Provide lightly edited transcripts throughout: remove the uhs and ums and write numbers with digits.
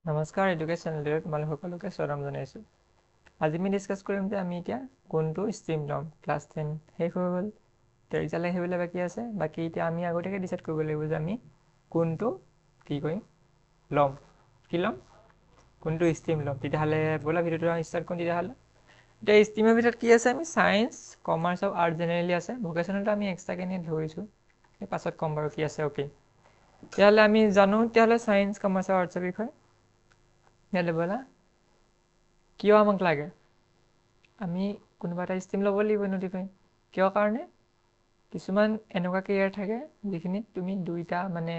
নমস্কাৰ এডুকেশ্যন চেনেলটোত তোমালোক সকলোকে স্বাগতম জনাইছোঁ। আজি আমি ডিছকাছ কৰিম যে আমি এতিয়া কোনটো ষ্ট্ৰীম ল'ম। ক্লাছ 10 শেষ হৈ গ'ল, এতিয়া ৰিজাল্ট আহিবলৈ বাকী আছে। বাকী এতিয়া আমি আগতীয়াকৈ ডিচাইড কৰিব লাগিব যে আমি কোনটো কি কৰিম ল'ম, কোনটো ষ্ট্ৰীম ল'ম। তেতিয়াহ'লে ব'লা ভিডিঅ'টো ষ্টাৰ্ট কৰিম। তেতিয়াহ'লে এতিয়া ষ্ট্ৰীমৰ ভিতৰত কি আছে, আমি ছায়েন্স, কমাৰ্চ আৰু আৰ্ট জেনেৰেলি আছে। ভকেশ্যনেলটো আমি এক্সট্ৰাকৈ এনেই ধৰিছোঁ, সেই পাছত ক'ম বাৰু কি আছে। অ'কে, তেতিয়াহ'লে আমি জানো তেতিয়াহ'লে ছায়েন্স, কমাৰ্চ আৰু আৰ্টছৰ বিষয়ে। ব'লা, কিয় আমাক লাগে, আমি কোনোবা এটা ষ্ট্ৰীম ল'ব লাগিব নটিফাই। কিয় কাৰণে, কিছুমান এনেকুৱা কেৰিয়াৰ থাকে যিখিনিত তুমি দুইটা মানে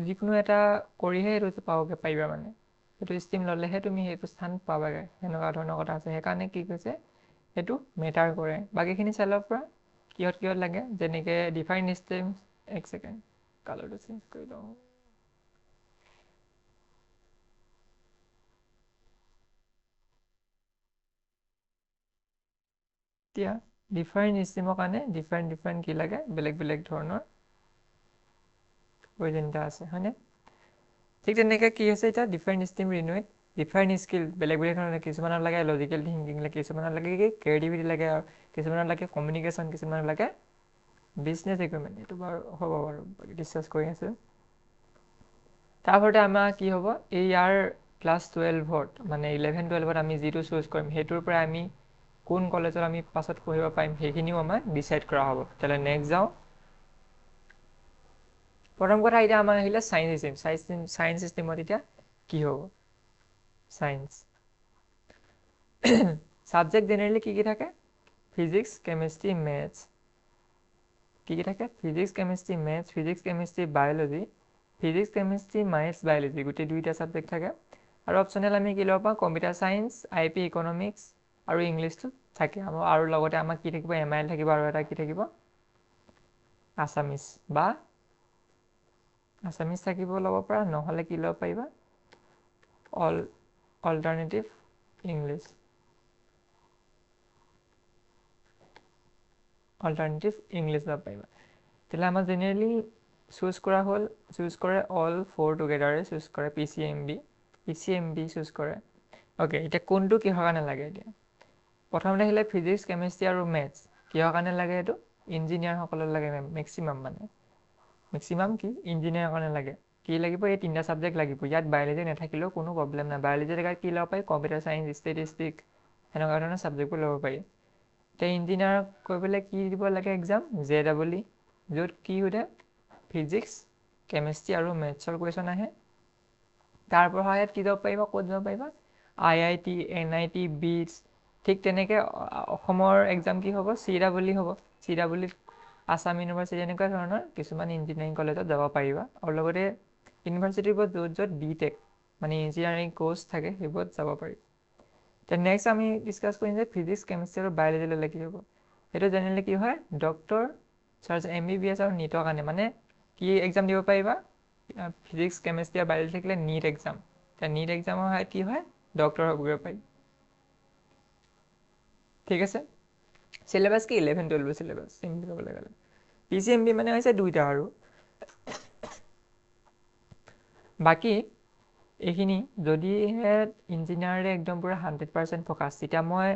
যিকোনো এটা কৰিহে সেইটো পাবগৈ পাৰিবা, মানে সেইটো ষ্ট্ৰীম ল'লেহে তুমি সেইটো স্থান পাবাগৈ, সেনেকুৱা ধৰণৰ কথা আছে। সেইকাৰণে কি কৈছে, সেইটো মেটাৰ কৰে। বাকীখিনি চাই ল'ব পৰা কিহত লাগে, যেনেকৈ ডিফাইন ষ্ট্ৰীম। এক ছেকেণ্ড, কালাৰটো চেঞ্জ কৰি লওঁ। এতিয়া ডিফাৰেণ্ট ষ্ট্ৰীমৰ কাৰণে ডিফাৰেণ্ট কি লাগে, বেলেগ ধৰণৰ প্ৰয়োজনীয়তা আছে, হয়নে? ঠিক তেনেকৈ কি হৈছে, এতিয়া ডিফাৰেণ্ট ষ্ট্ৰীম ৰিনুৱেট ডিফাৰেণ্ট স্কিল বেলেগ ধৰণৰ। কিছুমানৰ লাগে লজিকেল থিংকিং লাগে, কিছুমানৰ লাগে কি ক্ৰিয়েটিভিটি লাগে, আৰু কিছুমানৰ লাগে কমিউনিকেশ্যন, কিছুমানৰ লাগে বিজনেছ ইকুইপমেণ্ট। এইটো বাৰু হ'ব বাৰু, ডিছকাছ কৰি আছোঁ। তাৰপৰতে আমাৰ কি হ'ব, এই ইয়াৰ ক্লাছ 12ত মানে 11-12ত আমি যিটো চুজ কৰিম, সেইটোৰ পৰা আমি কোন কলেজত আমি পাছত পঢ়িব পাৰিম সেইখিনিও আমাৰ ডিচাইড কৰা হ'ব। তেতিয়াহ'লে নেক্সট যাওঁ। প্ৰথম কথা, এতিয়া আমাৰ আহিলে ছায়েন্স ষ্ট্ৰীম। ছায়েন্স ষ্ট্ৰীমত এতিয়া কি হ'ব, ছায়েন্স ছাবজেক্ট জেনেৰেলি কি থাকে, ফিজিক্স, কেমেষ্ট্ৰি, মেথছ। কি থাকে, physics, chemistry, maths, physics, chemistry, biology, physics, chemistry, maths, biology, গোটেই দুইটা ছাবজেক্ট থাকে। আৰু অপশ্যনেল আমি কি ল'ব পাওঁ, কম্পিউটাৰ ছায়েন্স, IP, ইকনমিক্স আৰু ইংলিছটো থাকে। আৰু লগতে আমাক কি থাকিব, MIL থাকিব, আৰু এটা কি থাকিব, আছামিছ থাকিব ল'ব পৰা। নহ'লে কি ল'ব পাৰিবা, অল্টাৰনেটিভ ইংলিছ ল'ব পাৰিবা। তেতিয়াহ'লে আমাৰ জেনেৰেলি চুজ কৰা হ'ল, চুজ কৰে অল 4 টুগেডাৰে চুজ কৰে, PCMB চুজ কৰে। অ'কে, এতিয়া কোনটো কিহৰ কাৰণে লাগে। এতিয়া প্ৰথমতে আহিলে ফিজিক্স, কেমেষ্ট্ৰি আৰু মেথছ। কিহৰ কাৰণে লাগে, এইটো ইঞ্জিনিয়াৰসকলৰ লাগে। মেক্সিমাম কি ইঞ্জিনিয়াৰৰ কাৰণে লাগে। কি লাগিব, এই 3টা ছাবজেক্ট লাগিব। ইয়াত বায়'লজি নাথাকিলেও কোনো প্ৰব্লেম নাই। বায়'লজিৰ জেগাত কি ল'ব পাৰি, কম্পিউটাৰ ছায়েন্স, ষ্টেটিষ্টিক, সেনেকুৱা ধৰণৰ ছাবজেক্টবোৰ ল'ব পাৰি। এতিয়া ইঞ্জিনিয়াৰ কৰিবলৈ কি দিব লাগে, এক্সাম JEE, য'ত কি সোধে, ফিজিক্স, কেমেষ্ট্ৰি আৰু মেথছৰ কুৱেশ্যন আহে। তাৰ সহায়ত কি যাব পাৰিবা, ক'ত যাব পাৰিবা, IIT, NIT, BITS। ঠিক তেনেকৈ অসমৰ এক্সাম কি হ'ব, CEE হ'ব। CEE, আছাম ইউনিভাৰ্চিটি, এনেকুৱা ধৰণৰ কিছুমান ইঞ্জিনিয়াৰিং কলেজত যাব পাৰিবা। আৰু লগতে ইউনিভাৰ্চিটিবোৰত য'ত BTech মানে ইঞ্জিনিয়াৰিং কৰ্চ থাকে, সেইবোৰত যাব পাৰি। এতিয়া নেক্সট আমি ডিছকাছ কৰিম যে ফিজিক্স, কেমেষ্ট্ৰি আৰু বায়'লজি ল'লে কি হ'ব। সেইটো জেনেৰেলি কি হয়, ডক্টৰ, MBBS আৰু NEETৰ কাৰণে মানে কি এক্সাম দিব পাৰিবা, ফিজিক্স, কেমেষ্ট্ৰি আৰু বায়'লজি থাকিলে NEET এক্সাম। এতিয়া NEET এক্সামৰ সহায়ত কি হয়, ডক্টৰ হ'বগৈ পাৰি। ঠিক আছে, চিলেবাছ কি 11-12 চিলেবাছ, চিম্পলি ক'বলৈ গ'লে। PCMB মানে হৈছে দুইটা আৰু বাকী এইখিনি যদিহে ইঞ্জিনিয়াৰে একদম পূৰা 100% ফ'কাছ, তেতিয়া মই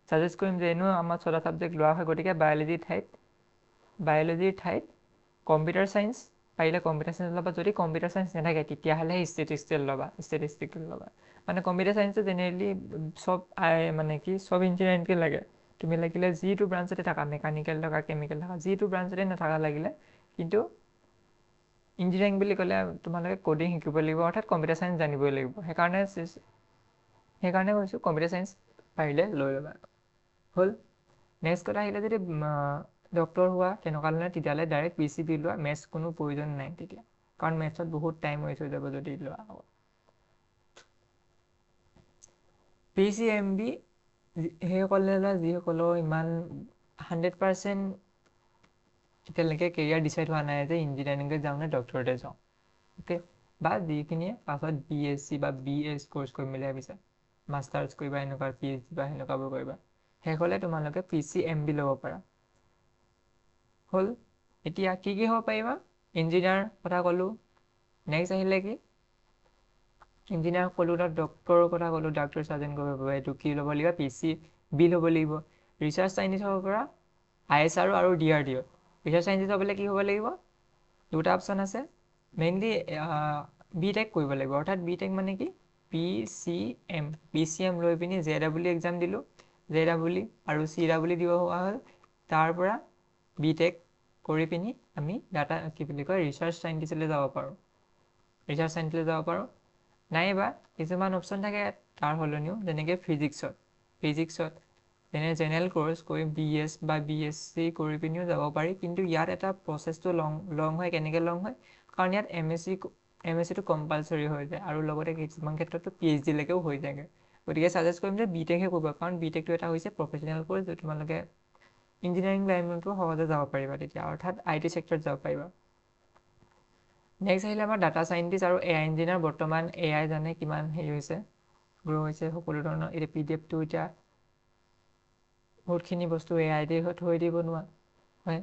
ছাজেষ্ট কৰিম যে এনেও আমাৰ 6টা ছাবজেক্ট লোৱা হয়, গতিকে বায়'লজিৰ ঠাইত কম্পিউটাৰ ছায়েন্স, পাৰিলে কম্পিউটাৰ ছায়েন্স ল'বা। যদি কম্পিউটাৰ ছায়েন্স নাথাকে, তেতিয়াহ'লে ষ্টেটিষ্টিকেল ল'বা। মানে কম্পিউটাৰ ছায়েন্সটো জেনেৰেলি চব ইঞ্জিনিয়াৰিংকে লাগে। তুমি লাগিলে যিটো ব্ৰাঞ্চতে থাকা, মেকানিকেল থাকা, কেমিকেল থাকা, যিটো ব্ৰাঞ্চতে নাথাকা লাগিলে, কিন্তু ইঞ্জিনিয়াৰিং বুলি ক'লে তোমালোকে ক'ডিং শিকিব লাগিব, অৰ্থাৎ কম্পিউটাৰ ছায়েন্স জানিবই লাগিব। সেইকাৰণে কৈছোঁ কম্পিউটাৰ ছায়েন্স পাৰিলে লৈ ল'বা। হ'ল। নেক্সট কথা আহিলে, যদি ডক্টৰ হোৱা তেনেকুৱা ধৰণে, তেতিয়াহ'লে ডাইৰেক্ট PCB লোৱা, মেথছ কোনো প্ৰয়োজন নাই তেতিয়া, কাৰণ মেথছত বহুত টাইম ৱেষ্ট হৈ যাব যদি লোৱা। PCMB সেইসকলে যিসকলৰ ইমান 100% এতিয়ালৈকে কেৰিয়াৰ ডিচাইড হোৱা নাই যে ইঞ্জিনিয়াৰিঙত যাওঁ নে ডক্টৰতে যাওঁ। অ'কে, বা যিখিনিয়ে পাছত BSc বা BS কৰ্চ কৰিম বুলি ভাবিছা, মাষ্টাৰ্ছ কৰিবা, এনেকুৱা PhD বা সেনেকুৱাবোৰ কৰিবা, সেইসকলে তোমালোকে PCMB ল'ব পাৰা। হ'ল। এতিয়া কি হ'ব পাৰিবা, ইঞ্জিনিয়াৰ কথা ক'লোঁ। নেক্সট আহিলে কি, ইঞ্জিনিয়াৰ ক'লোঁ তাত ডক্টৰৰ কথা ক'লোঁ, ডাক্তৰ চাৰ্জন কৰিব পাৰিব, এইটো কি ল'ব লাগিব, PC বিল হ'ব লাগিব। ৰিচাৰ্চ চাইণ্টিষ্ট হ'ব পৰা ISR আৰু DRDO। ৰিচাৰ্চ চাইণ্টিষ্ট হ'বলৈ কি হ'ব লাগিব, দুটা অপশ্যন আছে। মেইনলি BTech কৰিব লাগিব, অৰ্থাৎ BTech মানে কি PCM লৈ পিনি JEE এক্সাম দিলোঁ, JEE আৰু CEE দিব হোৱা হ'ল। তাৰ পৰা BTech কৰি পিনি আমি ৰিচাৰ্চ চাইণ্টিষ্টলৈ যাব পাৰোঁ। ৰিচাৰ্চ চাইণ্টিষ্টলৈ যাব পাৰোঁ। নাইবা কিছুমান অপশ্যন থাকে তাৰ সলনিও, যেনেকৈ ফিজিক্সত যেনে জেনেৰেল কোৰ্চ কৰি BS বা BSc কৰি পিনিও যাব পাৰি। কিন্তু ইয়াত এটা প্ৰচেছটো লং হয়। কেনেকৈ লং হয়, কাৰণ ইয়াত MScটো কম্পালচৰি হৈ যায় আৰু লগতে কিছুমান ক্ষেত্ৰতো PhD লৈকেও হৈ যায়গৈ। গতিকে ছাজেষ্ট কৰিম যে BTechহে কৰিব, কাৰণ BTechটো এটা হৈছে প্ৰফেচনেল কোৰ্চ, য'ত তোমালোকে ইঞ্জিনিয়াৰিং লাইনতো সহজে যাব পাৰিবা, তেতিয়া অৰ্থাৎ IT চেক্টৰত যাব পাৰিবা। নেক্সট আহিলে আমাৰ ডাটা চাইণ্টিষ্ট আৰু AI ইঞ্জিনিয়াৰ। বৰ্তমান AI জানে কিমান হেৰি হৈছে, গ্ৰ' হৈছে সকলো ধৰণৰ। এতিয়া PDFটো এতিয়া বহুতখিনি বস্তু AI থৈ দিব নোৱাৰা হয়।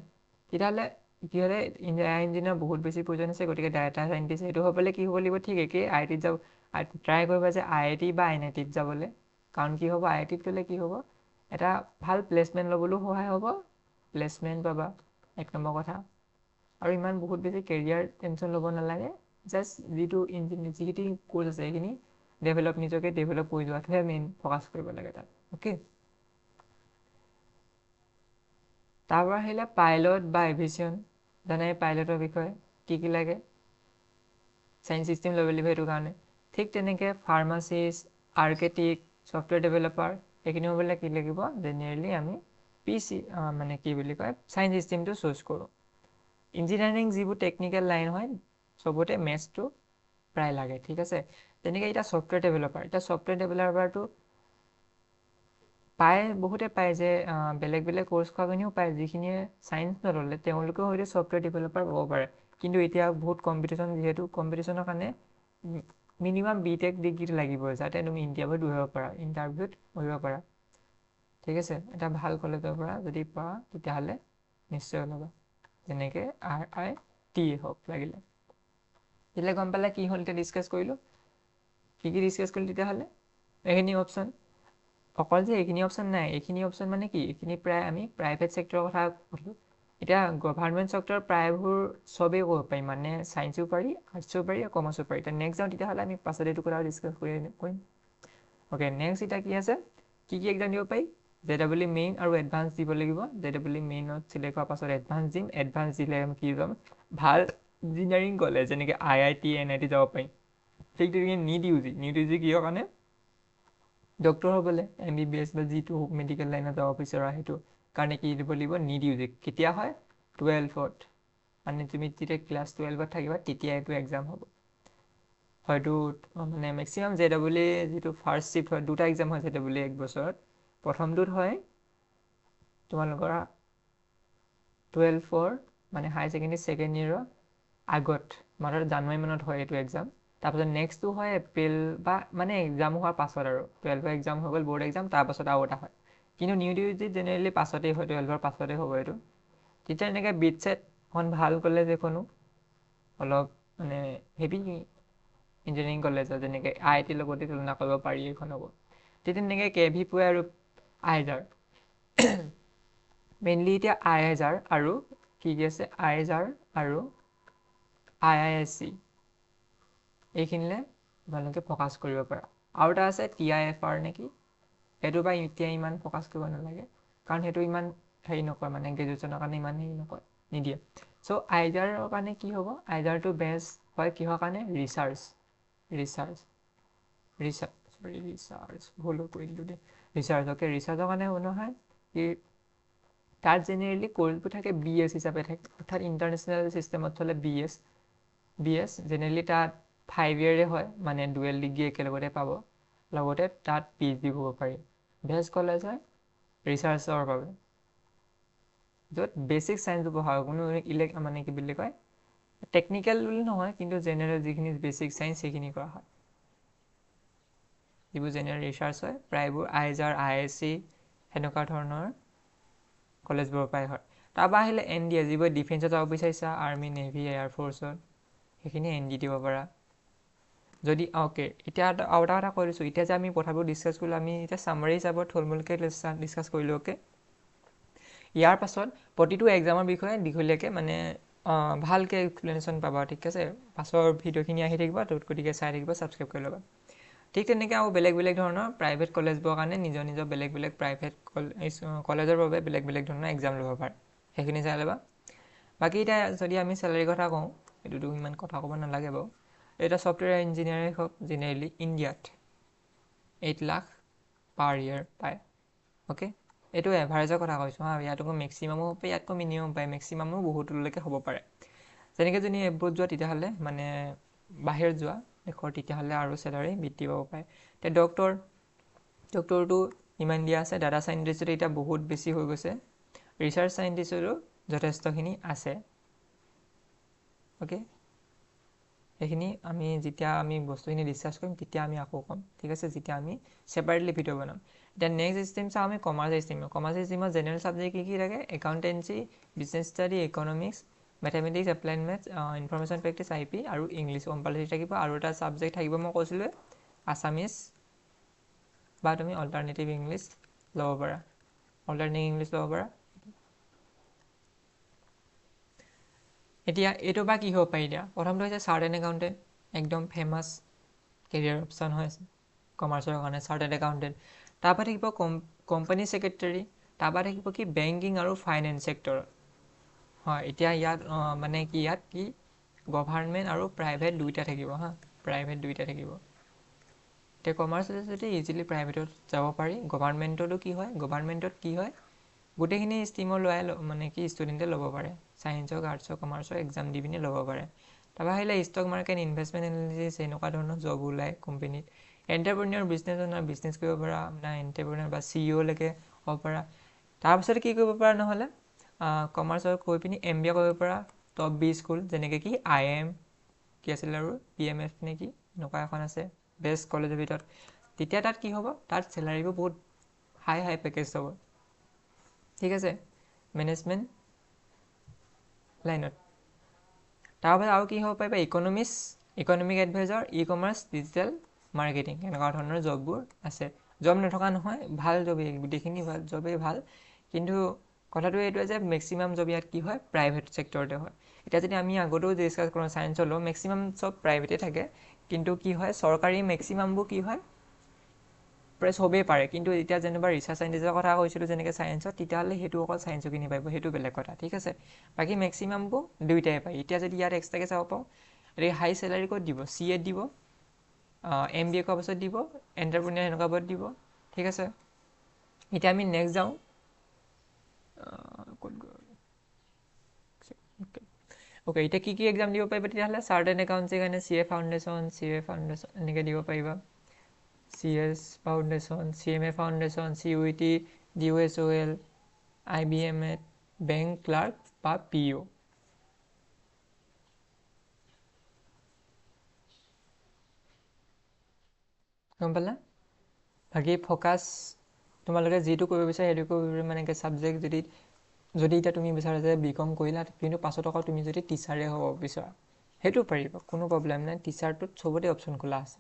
তেতিয়াহ'লে AI ইঞ্জিনিয়াৰ বহুত বেছি প্ৰয়োজন আছে। গতিকে ডাটা চাইণ্টিষ্ট সেইটো হ'বলৈ কি হ'ব লাগিব, ঠিক একেই IITত যাব, ট্ৰাই কৰিবা যে IIT বা NITত যাবলৈ। কাৰণ কি হ'ব, IITত গ'লে কি হ'ব, এটা ভাল প্লেচমেণ্ট ল'বলৈও সহায় হ'ব, প্লেচমেণ্ট পাবা, এক নম্বৰ কথা। আৰু ইমান বহুত বেছি কেৰিয়াৰ টেনশ্যন ল'ব নালাগে, জাষ্ট যিটো কোৰ্চ আছে সেইখিনি নিজকে ডেভেলপ কৰি যোৱাটোহে মেইন ফ'কাছ কৰিব লাগে তাত। অ'কে, তাৰপৰা আহিলে পাইলট বা এভিয়েশ্যন। জানে পাইলটৰ বিষয়ে কি লাগে, চাইন্স চিষ্টেম ল'ব লাগিব সেইটো কাৰণে। ঠিক তেনেকৈ ফাৰ্মাচিষ্ট, আৰ্কিটেক্ট, ছফ্টৱেৰ ডেভেলপাৰ, সেইখিনি হ'বলৈ কি লাগিব, জেনেৰেলি আমি চাইন্স চিষ্টেমটো চুজ কৰোঁ। ইঞ্জিনিয়াৰিং যিবোৰ টেকনিকেল লাইন হয় চবতে মেথছটো প্ৰায় লাগে, ঠিক আছে। তেনেকৈ এতিয়া ছফ্টৱেৰ ডেভেলপাৰটো বহুতে পায় যে বেলেগ কোৰ্চ কৰা কাৰণেও পায়, যিখিনিয়ে চায়েন্স নল'লে তেওঁলোকেও হয়তো ছফ্টৱেৰ ডেভেলপাৰ হ'ব পাৰে। কিন্তু এতিয়া বহুত কম্পিটিশ্যন, যিহেতু কম্পিটিশ্যনৰ কাৰণে মিনিমাম BTech ডিগ্ৰীটো লাগিবই, যাতে তুমি ইণ্টাৰভিউত বহিব পাৰা। ঠিক আছে, এটা ভাল কলেজৰ পৰা যদি পোৱা তেতিয়াহ'লে নিশ্চয় ওলাবা, যেনেকৈ RIT হওক লাগিলে। তেতিয়াহ'লে গম পালে কি হ'ল, এতিয়া ডিছকাছ কৰিলোঁ। কি ডিছকাছ কৰিলোঁ তেতিয়াহ'লে, এইখিনি অপশ্যন। অকল যে এইখিনি অপশ্যন নাই, এইখিনি অপশ্যন মানে কি, এইখিনি প্ৰায় আমি প্ৰাইভেট চেক্টৰৰ কথা কৈছোঁ। এতিয়া গভাৰ্ণমেণ্ট চেক্টৰ প্ৰায়বোৰ চবেই ক'ব পাৰি, মানে ছায়েন্সো পাৰি, আৰ্টছো পাৰি, কমাৰ্চো পাৰি। এতিয়া নেক্সট যাওঁ, তেতিয়াহ'লে আমি পাছত এইটো কথা ডিছকাছ কৰিম। অ'কে, নেক্সট এতিয়া কি আছে, কি এক্সাম দিব পাৰি, JEE মেইন আৰু এডভান্স দিব লাগিব। JEE মেইনত চিলেক্ট হোৱাৰ পাছত এডভান্স দিম। এডভান্স দিলে আমি কি যাম, ভাল ইঞ্জিনিয়াৰিং কলেজ যেনেকৈ IIT NIT যাব পাৰিম। ঠিক তেনেকৈ NEET UG কিহৰ কাৰণে, ডক্টৰ হ'বলৈ, MBBS বা যিটো মেডিকেল লাইনত যাব বিচৰা সেইটো কাৰণে কি দিব লাগিব, NEET UG। কেতিয়া হয়, 12th, মানে তুমি যেতিয়া ক্লাছ 12ত থাকিবা তেতিয়া এইটো এক্সাম হ'ব। হয়তো মানে মেক্সিমাম JEE যিটো ফাৰ্ষ্ট শ্বিফ্ট হয়, দুটা এক্সাম হয় JEE এক বছৰত। প্ৰথমটোত হয় তোমালোকৰ 12th মানে হায়াৰ ছেকেণ্ডেৰী ছেকেণ্ড ইয়েৰৰ আগত, জানুৱাৰী মানত হয় এইটো এক্সাম। তাৰপাছত নেক্সটটো হয় এপ্ৰিল বা মানে এক্সাম হোৱাৰ পাছত, আৰু 12th এক্সাম হৈ গ'ল, বৰ্ড এক্সাম, তাৰপাছত আৰু এটা হয়। কিন্তু NEET UG জেনেৰেলি পাছতেই হয়, 12th পাছতেই হ'ব এইটো। তেতিয়া এনেকৈ বিট ছেট এখন ভাল কলেজ এখনো, অলপ মানে হেভি ইঞ্জিনিয়াৰিং কলেজত, যেনেকৈ IIT লগতে তুলনা কৰিব পাৰি এইখন হ'ব। তেতিয়া তেনেকৈ KVP আৰু IISER, মেইনলি এতিয়া IISER আৰু কি আছে, IISER আৰু IISc, এইখিনিলে তোমালোকে ফ'কাছ কৰিব পাৰা। আৰু এটা আছে TIFR নেকি, সেইটো বা এতিয়া ইমান ফ'কাছ কৰিব নালাগে, কাৰণ সেইটো ইমান হেৰি নকয়, মানে গ্ৰেজুৱেশ্যনৰ কাৰণে ইমান হেৰি নকয়, নিদিয়ে। চ' IISER কাৰণে কি হ'ব, IISERটো বেষ্ট হয় কিহৰ কাৰণে, ৰিচাৰ্চ, অ'কে। ৰিচাৰ্চৰ কাৰণে নহয় কি, তাত জেনেৰেলি কোৰ্চবোৰ থাকে BS হিচাপে থাকে, অৰ্থাৎ ইণ্টাৰনেশ্যনেল চিষ্টেমত চলে BS জেনেৰেলি তাত 5 year হয়, মানে ডুৱেল ডিগ্ৰী একেলগতে পাব। লগতে তাত PhD কৰিব পাৰি। বেষ্ট কলেজ হয় ৰিচাৰ্চৰ বাবে, য'ত বেছিক চায়েন্সবোৰ পঢ়া হয়, কোনো মানে কি বুলি কয়, টেকনিকেল বুলি নহয়, কিন্তু জেনেৰেল যিখিনি বেছিক চায়েন্স সেইখিনি কৰা হয়। যিবোৰ জেনেৰেল ৰিচাৰ্চ হয় প্ৰায়বোৰ IISER IISc সেনেকুৱা ধৰণৰ কলেজবোৰৰ পৰাই হয়। তাৰপৰা আহিলে NDA, যিবোৰ ডিফেন্সত যাব বিচাৰিছা, আৰ্মি, নেভি, এয়াৰফ'ৰ্চত, সেইখিনি ND দিব পাৰা। যদি ওকে এতিয়া আৰু এটা কথা কৈ দিছোঁ এতিয়া যে আমি কথাবোৰ ডিছকাছ কৰিলোঁ আমি এতিয়া ছামাৰী হিচাপত থুলমূলকৈ ডিছকাছ কৰিলোঁ অ'কে ইয়াৰ পাছত প্ৰতিটো এক্সামৰ বিষয়ে দীঘলীয়াকৈ মানে ভালকৈ এক্সপ্লেনেশ্যন পাবা ঠিক আছে পাছৰ ভিডিঅ'খিনি আহি থাকিব গতিকে চাই থাকিব ছাবস্ক্ৰাইব কৰি ল'বা ঠিক তেনেকৈ আৰু বেলেগ বেলেগ ধৰণৰ প্ৰাইভেট কলেজবোৰৰ কাৰণে নিজৰ নিজৰ বেলেগ বেলেগ প্ৰাইভেট কলেজৰ বাবে বেলেগ বেলেগ ধৰণৰ এক্সাম ল'ব পাৰে সেইখিনি চাই ল'বা বাকী এতিয়া যদি আমি চেলাৰীৰ কথা কওঁ এইটোতো ইমান কথা ক'ব নালাগে বাৰু এটা ছফ্টৱেৰ ইঞ্জিনিয়াৰে হওক জেনেৰেলি ইণ্ডিয়াত 8 লাখ পাৰ ইয়েৰ পায় অ'কে এইটো এভাৰেজৰ কথা কৈছোঁ হা ইয়াতকৈ মেক্সিমামো হ'ব পাৰে ইয়াতকৈ মিনিমাম পায় মেক্সিমামো বহুতলৈকে হ'ব পাৰে যেনেকৈ যদি এব্ৰড যোৱা তেতিয়াহ'লে মানে বাহিৰত যোৱা দেশৰ তেতিয়াহ'লে আৰু চেলাৰী বৃদ্ধি পাব পাৰে এতিয়া ডক্টৰটো ইমান দিয়া আছে ডাটা চাইণ্টিষ্টটো এতিয়া বহুত বেছি হৈ গৈছে ৰিচাৰ্চ চাইণ্টিষ্টৰো যথেষ্টখিনি আছে অ'কে সেইখিনি আমি যেতিয়া আমি বস্তুখিনি ডিছকাছ কৰিম তেতিয়া আমি আকৌ ক'ম ঠিক আছে যেতিয়া আমি ছেপাৰেটলি ভিডিঅ' বনাম এতিয়া নেক্সট ষ্ট্ৰীম চাওঁ আমি কমাৰ্চ ষ্ট্ৰীমত জেনেৰেল ছাবজেক্ট কি থাকে accountancy business study economics mathematics applied maths information practice IP আৰু ইংলিছ কম্পালচৰি থাকিব আৰু এটা ছাবজেক্ট থাকিব মই কৈছিলোঁ আছামিজ বা তুমি অল্টাৰনেটিভ ইংলিছ ল'ব পাৰা এতিয়া এইটো বা কি হ'ব পাৰি এতিয়া প্ৰথমটো হৈছে চাৰ্টেন একাউণ্টেণ্ট একদম ফেমাছ কেৰিয়াৰ অপশ্যন হৈ আছে কমাৰ্চৰ কাৰণে চাৰ্টেন একাউণ্টেণ্ট তাৰপৰা থাকিব কোম্পানী ছেক্ৰেটাৰী তাৰপৰা থাকিব কি বেংকিং আৰু ফাইনেন্স ছেক্টৰত হয় এতিয়া ইয়াত মানে কি ইয়াত কি গভাৰ্ণমেণ্ট আৰু প্ৰাইভেট দুইটা থাকিব হা এতিয়া কমাৰ্চ যদি ইজিলি প্ৰাইভেটত যাব পাৰি গভাৰ্ণমেণ্টতো কি হয় গোটেইখিনি ষ্ট্ৰীমৰ মানে কি ষ্টুডেণ্টে ল'ব পাৰে ছায়েন্সক আৰ্টছক কমাৰ্চৰ এক্সাম দি পিনি ল'ব পাৰে তাৰপৰা আহিলে ষ্টক মাৰ্কেট ইনভেষ্টমেণ্ট এনালিচিছ এনেকুৱা ধৰণৰ জব ওলায় কোম্পেনীত এণ্টাৰপ্ৰেনিয়ৰ বিজনেছ কৰিব পাৰা এণ্টাৰপ্ৰেনিয়ৰ বা CEO লৈকে হ'ব পাৰা তাৰপিছত কি কৰিব পাৰা নহ'লে কমাৰ্চত কৈ পিনি MBA কৰিব পাৰা টপ 20 স্কুল যেনেকৈ কি IIM কি আছিল আৰু PMF নে কি এনেকুৱা এখন আছে বেষ্ট কলেজৰ ভিতৰত তেতিয়া তাত কি হ'ব তাত চেলাৰীবোৰ বহুত হাই পেকেজ হ'ব ঠিক আছে মেনেজমেণ্ট লাইনত তাৰপাছত আৰু কি হ'ব পাৰিবা economic adviser commerce digital marketing এনেকুৱা ধৰণৰ জববোৰ আছে জব নথকা নহয় ভাল জবেই গোটেইখিনি জবেই ভাল কিন্তু কথাটো এইটোৱে যে মেক্সিমাম জব ইয়াত কি হয় প্ৰাইভেট ছেক্টৰতে হয় এতিয়া যদি আমি আগতেও ডিছকাছ কৰোঁ ছায়েন্সৰ লওঁ মেক্সিমাম চব প্ৰাইভেটেই থাকে কিন্তু কি হয় চৰকাৰী মেক্সিমামবোৰ কি হয় প্ৰায় চবেই পাৰে কিন্তু এতিয়া যেনিবা ৰিচাৰ্চ চাইণ্টিষ্টৰ কথা কৈছিলোঁ যেনেকৈ ছায়েন্সত তেতিয়াহ'লে সেইটো অকল ছায়েন্সৰখিনি পাৰিব সেইটো বেলেগ কথা ঠিক আছে বাকী মেক্সিমামবোৰ দুইটাই পায় এতিয়া যদি ইয়াত এক্সট্ৰাকৈ চাব পাওঁ এতিয়া হাই চেলাৰী ক'ত দিব CAত দিব MBA কৰাৰ পাছত দিব এণ্টাৰপ্ৰেনিয়ৰ এনেকুৱাবোৰত দিব ঠিক আছে এতিয়া আমি নেক্সট যাওঁ অ'কে এতিয়া কি এক্সাম দিব পাৰিবা তেতিয়াহ'লে চাৰ্টেন একাউণ্টছৰ কাৰণে CA ফাউণ্ডেশ্যন এনেকৈ দিব পাৰিবা CS foundation CMA foundation CUET DOSOL IBM bank clerk বা PO গম পালা বাকী ফ'কাছ তোমালোকে যিটো কৰিব বিচাৰা সেইটো কৰিব মানে ছাবজেক্ট যদি এতিয়া তুমি বিচাৰা যে BCom কৰিলা কিন্তু পাছত আকৌ তুমি যদি টিচাৰে হ'ব বিচৰা সেইটো পাৰিবা কোনো প্ৰব্লেম নাই টিচাৰটোত চবতে অপশ্যন খোলা আছে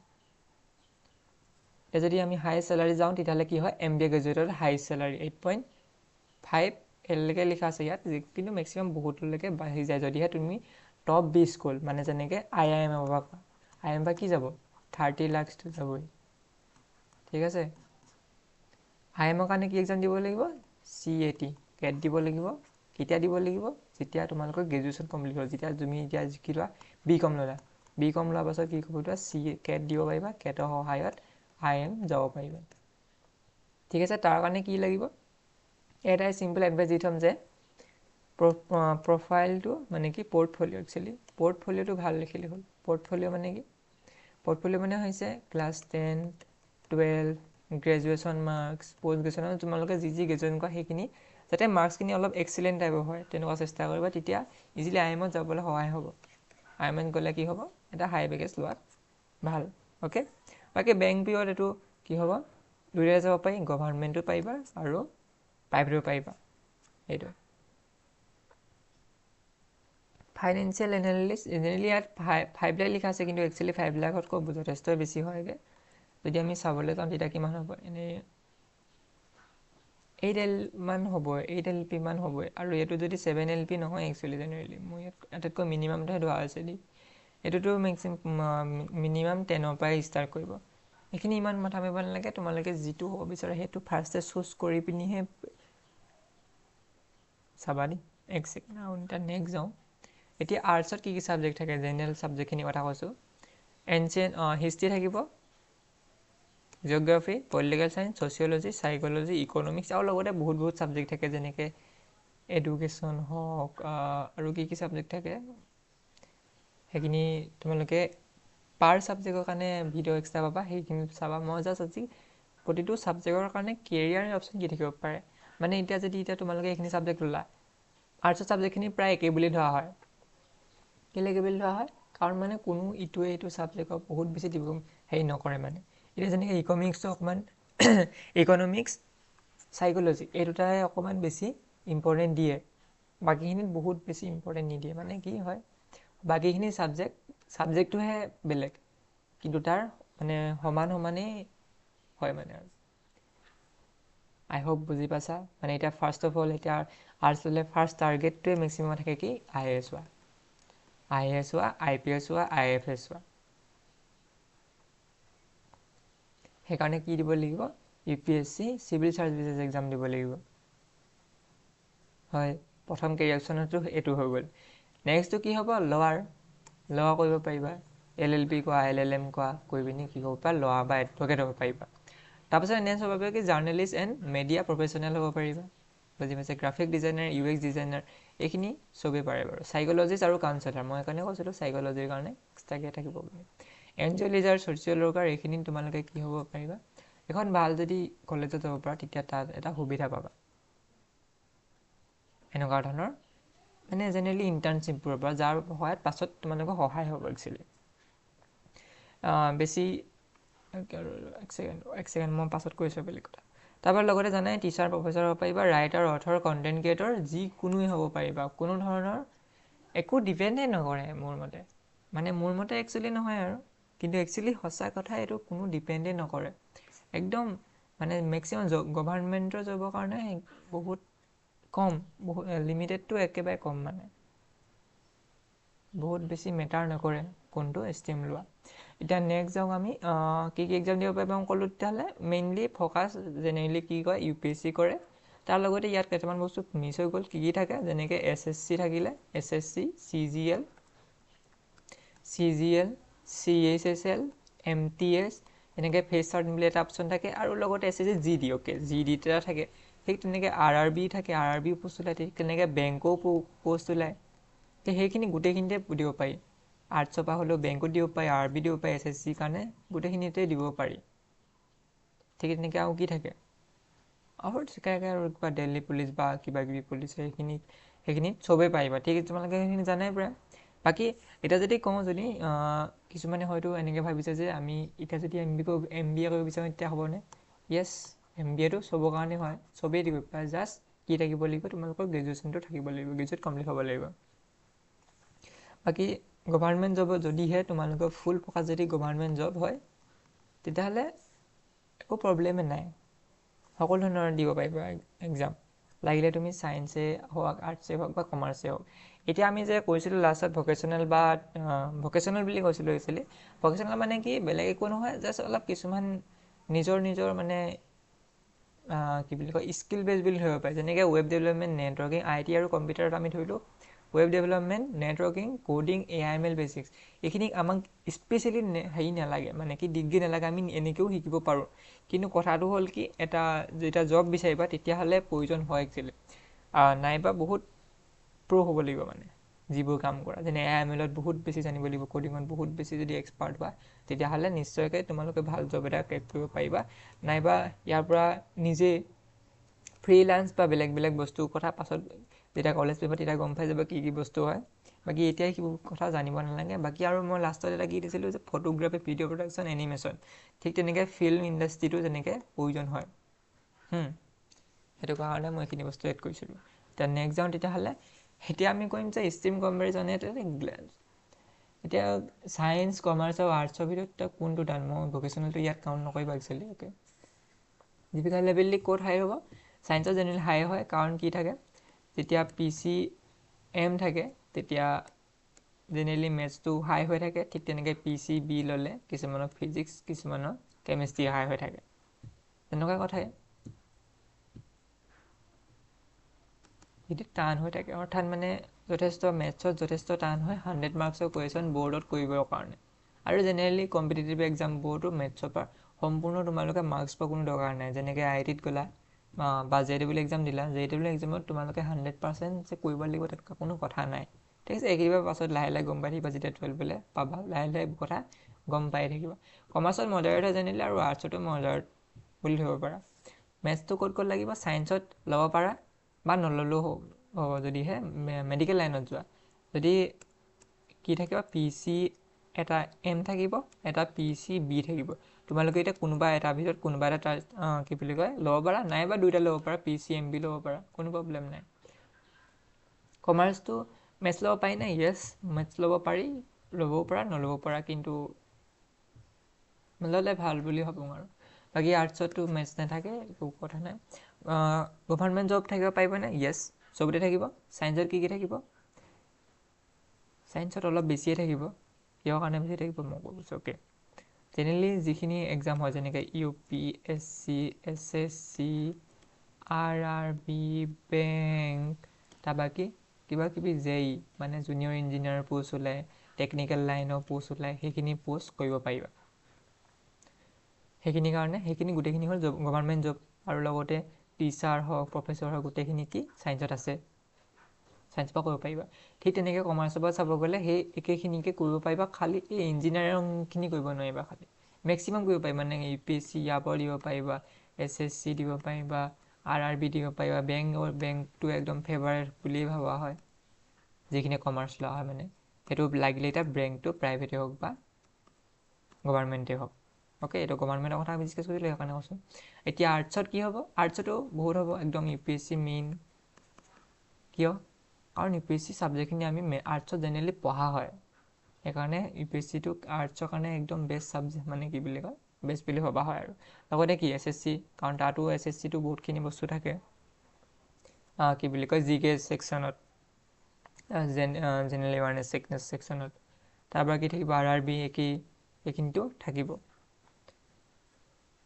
এতিয়া যদি আমি হাই চেলাৰী যাওঁ তেতিয়াহ'লে কি হয় MBA গ্ৰেজুৱেটত হাই চেলাৰী 8.5 এলৈকে লিখা আছে ইয়াত কিন্তু মেক্সিমাম বহুতলৈকে বাঢ়ি যায় যদিহে তুমি টপ 20 স্কুল মানে যেনেকৈ IIM বা কি যাব 30 লাখ যাবই ঠিক আছে IIMৰ কাৰণে কি এক্সাম দিব লাগিব CAT দিব লাগিব কেতিয়া দিব লাগিব যেতিয়া তোমালোকৰ গ্ৰেজুৱেশ্যন কমপ্লিট হ'ল যেতিয়া তুমি এতিয়া কি লোৱা BCom ল'লা BCom লোৱাৰ পাছত কি কৰিব CAT দিব পাৰিবা CATৰ সহায়ত IIM যাব পাৰিবা ঠিক আছে তাৰ কাৰণে কি লাগিব এটাই চিম্পল এডভাইচ দি থ'ম যে প্ৰফাইলটো মানে কি পৰ্টফলিঅ'টো ভাল লিখিলে হ'ল পৰ্টফলিঅ' মানে হৈছে class 10 12 graduation marks post graduation তোমালোকে যি গ্ৰেজুৱেশ্যন কৰা সেইখিনি যাতে মাৰ্কছখিনি অলপ এক্সিলেণ্ট টাইপৰ হয় তেনেকুৱা চেষ্টা কৰিবা তেতিয়া ইজিলি IIMত যাবলৈ সহায় হ'ব IIMত গ'লে কি হ'ব এটা হাই পেকেজ লোৱাত ভাল অ'কে বাকী বেংক পিঅ'ত এইটো কি হ'ব দুয়োটাই যাব পাৰি গভাৰ্ণমেণ্টো পাৰিবা আৰু প্ৰাইভেটো পাৰিবা এইটো ফাইনেন্সিয়েল এনালিষ্ট জেনেৰেলি ইয়াত 5 লাখ লিখা আছে, কিন্তু একচুৱেলি 5 লাখতকৈ যথেষ্ট বেছি হয়গৈ। যদি আমি চাবলৈ যাওঁ তেতিয়া কিমান হ'ব, এনেই 8 L মান হ'ব, 8 LP মান হ'বই। আৰু এইটো যদি 7 LP নহয় একচুৱেলি জেনেৰেলি, মই ইয়াত আটাইতকৈ মিনিমামটোহে ধৰা হৈছে দেই। এইটোতো মিনিমাম 10ৰ পৰাই ষ্টাৰ্ট কৰিব। এইখিনি ইমান মাথা মাৰিব নালাগে, তোমালোকে যিটো হ'ব বিচাৰে সেইটো ফাৰ্ষ্টে চুজ কৰি পিনিহে চাবা দেই। এক ছেকেণ্ড, আৰু এতিয়া নেক্সট যাওঁ। এতিয়া আৰ্টছত কি ছাবজেক্ট থাকে, জেনেৰেল ছাবজেক্টখিনি কথা কৈছোঁ। এনচিয়েণ্ট হিষ্ট্ৰী থাকিব, geography, political science, sociology, psychology, economics, আৰু লগতে বহুত ছাবজেক্ট থাকে, যেনেকৈ এডুকেশ্যন হওক, আৰু কি ছাবজেক্ট থাকে সেইখিনি তোমালোকে পাৰ ছাবজেক্টৰ কাৰণে ভিডিঅ' এক্সট্ৰা পাবা, সেইখিনি চাবা। মই জাষ্ট আজি প্ৰতিটো ছাবজেক্টৰ কাৰণে কেৰিয়াৰ অপশ্যন কি থাকিব পাৰে, মানে এতিয়া তোমালোকে এইখিনি ছাবজেক্ট ল'লা, আৰ্টছৰ ছাবজেক্টখিনি প্ৰায় একেই বুলি ধৰা হয়। কেলৈ একেই বুলি ধৰা হয়, কাৰণ মানে কোনো ইটোৱে এইটো ছাবজেক্টক বহুত বেছি হেৰি নকৰে মানে। এতিয়া যেনেকৈ ইকনমিক্সটো অকণমান ইকনমিক্স, চাইক'লজি এই দুটাই অকণমান বেছি ইম্পৰ্টেণ্ট দিয়ে, বাকীখিনিত বহুত বেছি ইম্পৰ্টেণ্ট নিদিয়ে। মানে কি হয়, বাকীখিনি ছাবজেক্টটোহে বেলেগ, কিন্তু তাৰ মানে সমানেই হয় মানে। আৰু আই হোপ বুজি পাইছা। মানে এতিয়া ফাৰ্ষ্ট অফ অল এতিয়া আৰ্টছ ল'লে ফাৰ্ষ্ট টাৰ্গেটটোৱে মেক্সিমাম থাকে কি, IAS হোৱা, IPS হোৱা, IFS হোৱা। সেইকাৰণে কি দিব লাগিব, UPSC চিভিল চাৰ্ভিচেছ এক্সাম দিব লাগিব। হয়, প্ৰথম কেৰিয়াৰ অপশ্যনটো এইটো হৈ গ'ল। নেক্সটটো কি হ'ব, লৱাৰ কৰিব পাৰিবা, LLB কোৱা, LLM কোৱা, কৰি পিনি কি হ'ব পাৰিবা, লৱাৰ বা এডভকেট হ'ব পাৰিবা। তাৰপিছত নেক্সট হ'ব পাৰিবা কি, জাৰ্নেলিষ্ট এণ্ড মিডিয়া প্ৰফেশ্যনেল হ'ব পাৰিবা। বুজি পাইছে, গ্ৰাফিক ডিজাইনাৰ, UX ডিজাইনাৰ, এইখিনি চবেই পাৰে বাৰু। চাইক'লজিষ্ট আৰু কাউন্সেলাৰ, মই সেইকাৰণে কৈছিলোঁ চাইক'লজিৰ কাৰণে এক্সট্ৰাকৈ থাকিব বুলি। এনজিঅ'লজাৰ, ছ'চিয়েল ৱৰ্কাৰ, এইখিনি তোমালোকে কি হ'ব পাৰিবা, এখন ভাল যদি কলেজত যাব পাৰা তেতিয়া তাত এটা সুবিধা পাবা। এনেকুৱা ধৰণৰ মানে জেনেৰেলি ইণ্টাৰ্ণশ্বিপবোৰৰ পৰা, যাৰ সহায়ত পাছত তোমালোকৰ সহায় হ'ব একচুৱেলি বেছি। এক ছেকেণ্ড মই পাছত কৈছোঁ বেলেগ কথা। তাৰপৰা লগতে জানাই টিচাৰ, প্ৰফেচাৰ হ'ব পাৰিবা, ৰাইটাৰ, অথৰ, কণ্টেণ্ট ক্ৰিয়েটৰ, যিকোনোৱে হ'ব পাৰিবা। কোনো ধৰণৰ একো ডিপেণ্ডেই নকৰে মোৰ মতে, মানে মোৰ মতে একচুৱেলি নহয় আৰু, কিন্তু একচুৱেলি সঁচা কথা, এইটো কোনো ডিপেণ্ডেই নকৰে একদম। মানে মেক্সিমাম গভাৰ্ণমেণ্টৰ জবৰ কাৰণে বহুত কম, বহুত লিমিটেডটো একেবাৰে কম, মানে বহুত বেছি মেটাৰ নকৰে কোনটো ষ্ট্ৰীম লোৱা। এতিয়া নেক্সট যাওঁ আমি, কি এক্সাম দিব পাৰিবা মই ক'লোঁ। তেতিয়াহ'লে মেইনলি ফ'কাছ জেনেৰেলি কি কয়, UPSC কৰে। তাৰ লগতে ইয়াত কেইটামান বস্তু মিছ হৈ গ'ল, কি থাকে, যেনেকৈ SSC থাকিলে, SSC, CGL, CHSL, MTS, এনেকৈ ফেচ চাৰ্ট বুলি এটা অপশ্যন থাকে, আৰু লগতে SSC GD, GD এটা থাকে। ঠিক তেনেকৈ RRB থাকে, RRB পোষ্ট ওলায়। ঠিক তেনেকৈ বেংকও পোষ্ট ওলায়। সেইখিনি গোটেইখিনিতে দিব পাৰি। আৰ্টছৰ পৰা হ'লেও বেংকত দিব পাৰি, RRB দিব পাৰি, SSCৰ কাৰণে গোটেইখিনিতে দিব পাৰি। ঠিক তেনেকৈ আৰু কি থাকে, আৰু চিকাকৈ আৰু কিবা দিল্লী পুলিচ বা কিবাকিবি পুলিচ, সেইখিনিত চবেই পাৰিবা। ঠিক আছে, তোমালোকে সেইখিনি জানাই প্ৰায়। বাকী এতিয়া যদি কওঁ, যদি কিছুমানে হয়তো এনেকৈ ভাবিছে যে আমি এতিয়া যদি MBA কৰিব বিচাৰোঁ তেতিয়া হ'বনে? য়েছ, MBAটো চবৰ কাৰণে হয়, চবেই দিব পাৰে। জাষ্ট কি থাকিব লাগিব, তোমালোকৰ গ্ৰেজুৱেশ্যনটো থাকিব লাগিব, গ্ৰেজুৱেট কমপ্লিট হ'ব লাগিব। বাকী গভাৰ্ণমেণ্ট জবত যদিহে তোমালোকৰ ফুল ফ'কাছ যদি গভাৰ্ণমেণ্ট জব হয়, তেতিয়াহ'লে একো প্ৰব্লেমেই নাই, সকলো ধৰণৰ দিব পাৰিবা এক্সাম। লাগিলে তুমি ছায়েন্সেই হওক, আৰ্টছেই হওক বা কমাৰ্চেই হওক। এতিয়া আমি যে কৈছিলোঁ লাষ্টত ভকেশ্যনেল বা ভকেশ্যনেল বুলি কৈছিলোঁ একচুৱেলি। ভকেশ্যনেল মানে কি, বেলেগ একো নহয়, জাষ্ট অলপ কিছুমান নিজৰ মানে কি বুলি কয়, স্কিল বেছ বুলি ধৰিব পাৰে। যেনেকৈ ৱেব ডেভেলপমেণ্ট, নেটৱৰ্কিং, IT আৰু কম্পিউটাৰত আমি ধৰিলোঁ web development, networking, coding, AIML basics. এইখিনিক আমাক স্পেচিয়েলি হেৰি নালাগে, মানে কি ডিগ্ৰী নালাগে, আমি এনেকৈও শিকিব পাৰোঁ। কিন্তু কথাটো হ'ল কি, যেতিয়া জব বিচাৰিবা তেতিয়াহ'লে প্ৰয়োজন হয় একচুৱেলি, নাইবা বহুত প্ৰ' হ'ব লাগিব, মানে যিবোৰ কাম কৰা। যেনে AIMLত বহুত বেছি জানিব লাগিব, কোডিঙত বহুত বেছি যদি এক্সপাৰ্ট হোৱা, তেতিয়াহ'লে নিশ্চয়কৈ তোমালোকে ভাল জব এটা ক্ৰেক কৰিব পাৰিবা। নাইবা ইয়াৰ পৰা নিজেই ফ্ৰীলান্স বা বেলেগ বস্তুৰ কথা পাছত যেতিয়া কলেজ পঢ়িবা তেতিয়া গম পাই যাব কি বস্তু হয়। বাকী এতিয়াই সেইবোৰ কথা জানিব নালাগে। বাকী আৰু মই লাষ্টত এটা কি দিছিলোঁ যে ফটোগ্ৰাফী, ভিডিঅ' প্ৰডাকশ্যন, এনিমেশ্যন, ঠিক তেনেকৈ ফিল্ম ইণ্ডাষ্ট্ৰিটো যেনেকৈ প্ৰয়োজন হয়, সেইটো কাৰণে মই এইখিনি বস্তু এড কৰিছিলোঁ। এতিয়া নেক্সট যাওঁ তেতিয়াহ'লে এতিয়া আমি কৰিম যে ষ্ট্ৰীম কম্পেৰিজন এতিয়া ছায়েন্স কমাৰ্চ আৰু আৰ্টছৰ ভিতৰত কোনটো টান মই ভকেশ্যনেলটো ইয়াত কাউণ্ট নকৰিব একচুৱেলি অ'কে ডিফিকাল্ট ক'ত হাই হ'ব ছায়েন্সত জেনেৰেলি হাই হয় কাৰণ কি থাকে যেতিয়া PCM থাকে তেতিয়া জেনেৰেলি মেথছটো হাই হৈ থাকে ঠিক তেনেকৈ PCB ল'লে কিছুমানৰ ফিজিক্স কিছুমানৰ কেমেষ্ট্ৰি হাই হৈ থাকে তেনেকুৱা কথাই সেইটো টান হৈ থাকে অৰ্থাৎ মানে যথেষ্ট মেথছত যথেষ্ট টান হয় 100 মাৰ্কছৰ কুৱেশ্যন বৰ্ডত কৰিবৰ কাৰণে আৰু জেনেৰেলি কম্পিটিটিভ এক্সাম বৰ্ডো মেথছৰ পৰা সম্পূৰ্ণ তোমালোকে মাৰ্কছ পোৱা কোনো দৰকাৰ নাই যেনেকৈ IITত গ'লা বা JEE এক্সাম দিলা JEE এক্সামত তোমালোকে 100% যে কৰিব লাগিব তাত কোনো কথা নাই ঠিক আছে এইকেইবাৰ পাছত লাহে লাহে গম পাই থাকিবা যেতিয়া 12 পাবা লাহে লাহে কথা গম পাই থাকিবা কমাৰ্চত মডাৰেট হয় জেনেৰেলি আৰু আৰ্টছতো মডাৰেট বুলি ধৰিব পাৰা মেথছটো ক'ত লাগিব ছায়েন্সত ল'ব পাৰা বা নল'লেও হ'ব যদিহে মেডিকেল লাইনত যোৱা যদি কি থাকিব PC এটা M থাকিব এটা PCB থাকিব তোমালোকে এতিয়া কোনোবা এটা ভিতৰত কোনোবা এটা কি বুলি কয় ল'ব পাৰা নাইবা দুইটা ল'ব পাৰা PCMB ল'ব পাৰা কোনো প্ৰব্লেম নাই কমাৰ্চটো মেথছ ল'ব পাৰি নে য়েছ মেথছ ল'ব পাৰি ল'বও পাৰা নল'ব পাৰা কিন্তু ল'লে ভাল বুলি ভাবোঁ আৰু বাকী আৰ্টছতো মেথছ নাথাকে একো কথা নাই গভৰ্ণমেণ্ট জব থাকিব পাৰিবনে য়েছ চবতে থাকিব ছায়েন্সত কি থাকিব ছায়েন্সত অলপ বেছিয়ে থাকিব কিহৰ কাৰণে বেছি থাকিব মই কৈছোঁ অ'কে জেনেৰেলি যিখিনি এক্সাম হয় যেনেকৈ UPSC SSC RRB বেংক তাৰপৰা কিবা কিবি JEE মানে জুনিয়ৰ ইঞ্জিনিয়াৰ পোষ্ট ওলায় টেকনিকেল লাইনৰ পোষ্ট ওলায় সেইখিনি পোষ্ট কৰিব পাৰিবা সেইখিনিৰ কাৰণে সেইখিনি গোটেইখিনি হ'ল গভৰ্ণমেণ্ট জব আৰু লগতে টিচাৰ হওক প্ৰফেচৰ হওক গোটেইখিনি কি ছায়েন্সত আছে ছায়েন্সৰ পৰা কৰিব পাৰিবা ঠিক তেনেকৈ কমাৰ্চৰ পৰা চাব গ'লে সেই একেখিনিকে কৰিব পাৰিবা খালি এই ইঞ্জিনিয়াৰিংখিনি কৰিব নোৱাৰিবা খালি মেক্সিমাম কৰিব পাৰিবা মানে UPSC ইয়াৰ পৰা দিব পাৰিবা SSC দিব পাৰিবা RRB দিব পাৰিবা বেংকটো একদম ফেভাৰেট বুলিয়েই ভাবা হয় যিখিনি কমাৰ্চ লোৱা হয় মানে সেইটো লাগিলে এতিয়া বেংকটো প্ৰাইভেটেই হওক বা গভৰ্ণমেণ্টেই হওক অ'কে এইটো গভৰ্ণমেণ্টৰ কথা আমি ডিছকাছ কৰিলোঁ সেইকাৰণে কৈছোঁ এতিয়া আৰ্টছত কি হ'ব আৰ্টছতো বহুত হ'ব একদম UPSC মেইন কিয় কাৰণ UPSC ছাবজেক্টখিনি আমি আৰ্টছত জেনেৰেলি পঢ়া হয় সেইকাৰণে UPSCটোক আৰ্টছৰ কাৰণে একদম বেষ্ট ছাবজেক্ট মানে কি বুলি কয় বেষ্ট বুলি ভবা হয় আৰু লগতে কি SSC কাৰণ তাতো SSCটো বহুতখিনি বস্তু থাকে কি বুলি কয় GK ছেকশ্যনত জেনেৰেল এৱাৰনেছ ছেকশ্যনত তাৰপৰা কি থাকিব RRB এইখিনিতো থাকিব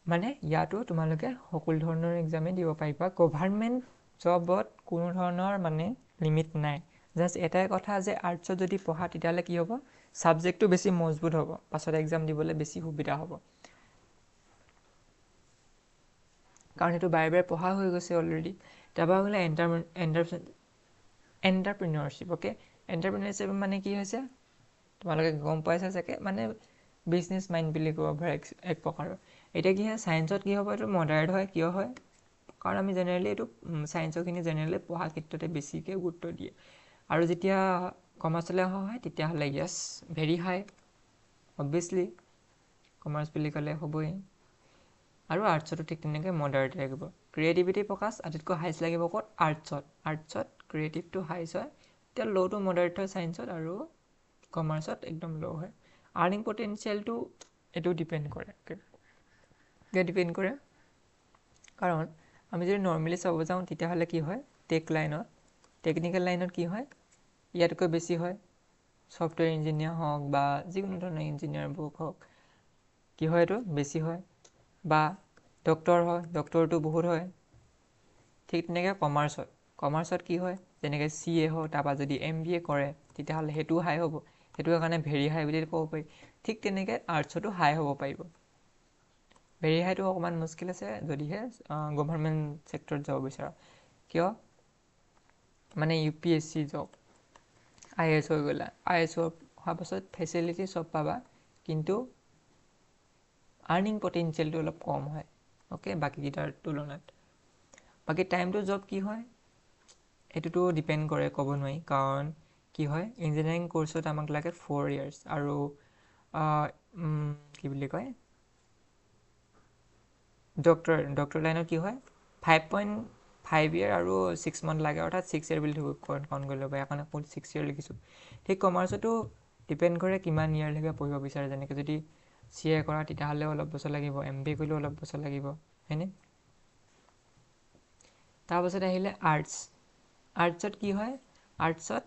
মানে ইয়াতো তোমালোকে সকলো ধৰণৰ এক্সামেই দিব পাৰিবা গভৰ্ণমেণ্ট জবত কোনো ধৰণৰ মানে লিমিট নাই জাষ্ট এটাই কথা যে আৰ্টছত যদি পঢ়া তেতিয়াহ'লে কি হ'ব ছাবজেক্টটো বেছি মজবুত হ'ব পাছত এক্সাম দিবলৈ বেছি সুবিধা হ'ব কাৰণ সেইটো বাৰে বাৰে পঢ়া হৈ গৈছে অলৰেডি তাৰপৰা হ'লে এণ্টাৰপ্ৰিনিয়ৰশ্বিপ অ'কে এণ্টাৰপ্ৰিনিয়ৰশ্বিপ মানে কি হৈছে তোমালোকে গম পাইছা চাগে মানে বিজনেছ মাইণ্ড বুলি ক'ব পাৰা এক প্ৰকাৰৰ এতিয়া কি হয় ছায়েন্সত কি হ'ব এইটো মডাৰেট হয় কিয় হয় কাৰণ আমি জেনেৰেলি এইটো ছায়েন্সৰখিনি জেনেৰেলি পঢ়া ক্ষেত্ৰতে বেছিকৈ গুৰুত্ব দিয়ে আৰু যেতিয়া কমাৰ্চলৈ অহা হয় তেতিয়াহ'লে য়েছ ভেৰি হাই অবভিয়াছলি কমাৰ্চ বুলি ক'লে হ'বই আৰু আৰ্টছতো ঠিক তেনেকৈ মডাৰেট লাগিব ক্ৰিয়েটিভিটি ফ'কাছ আটাইতকৈ হাইষ্ট লাগিব ক'ত আৰ্টছত ক্ৰিয়েটিভটো হাইষ্ট হয় এতিয়া ল'টো মডাৰেট হয় ছায়েন্সত আৰু কমাৰ্চত একদম ল' হয় আৰ্নিং পটেঞ্চিয়েলটো এইটো ডিপেণ্ড কৰে কাৰণ আমি যদি নৰ্মেলি চাব যাওঁ তেতিয়াহ'লে কি হয় টেকনিকেল লাইনত কি হয় ইয়াতকৈ বেছি হয় ছফ্টৱেৰ ইঞ্জিনিয়াৰ হওক বা যিকোনো ধৰণৰ ইঞ্জিনিয়াৰবোৰ হওক কি হয় এইটো বেছি হয় বা ডক্টৰ হয় ডক্টৰটো বহুত হয় ঠিক তেনেকৈ কমাৰ্চত কি হয় যেনেকৈ CA হওক তাৰপৰা যদি MBA কৰে তেতিয়াহ'লে সেইটোও হাই হ'ব সেইটো কাৰণে ভেৰি হাই বুলি ক'ব পাৰি ঠিক তেনেকৈ আৰ্টছতো হাই হ'ব পাৰিব ভেৰি হাইটো অকণমান মুস্কিল আছে যদিহে গভৰ্ণমেণ্ট ছেক্টৰত যাব বিচাৰা কিয় মানে UPSC জব IAS হৈ গ'লা IAS হোৱাৰ পাছত ফেচিলিটি চব পাবা কিন্তু আৰ্নিং পটেঞ্চিয়েলটো অলপ কম হয় অ'কে বাকীকেইটাৰ তুলনাত বাকী টাইমটো জব কি হয় এইটোতো ডিপেণ্ড কৰে ক'ব নোৱাৰি কাৰণ কি হয় ইঞ্জিনিয়াৰিং কোৰ্চত আমাক লাগে 4 years আৰু কি বুলি কয় ডক্টৰ লাইনত কি হয় 5 year আৰু 6 month লাগে, অৰ্থাৎ 6 year বুলি কাউণ্ট কৰি ল'ব, সেইকাৰণে 6 year লিখিছোঁ। ঠিক কমাৰ্চতো ডিপেণ্ড কৰে কিমান ইয়াৰলৈকে পঢ়িব বিচাৰে। যেনেকৈ যদি CA কৰা তেতিয়াহ'লে অলপ বছৰ লাগিব, MBA কৰিলেও অলপ বছৰ লাগিব, হয়নে? তাৰপাছত আহিলে আৰ্টছ। আৰ্টছত কি হয়? আৰ্টছত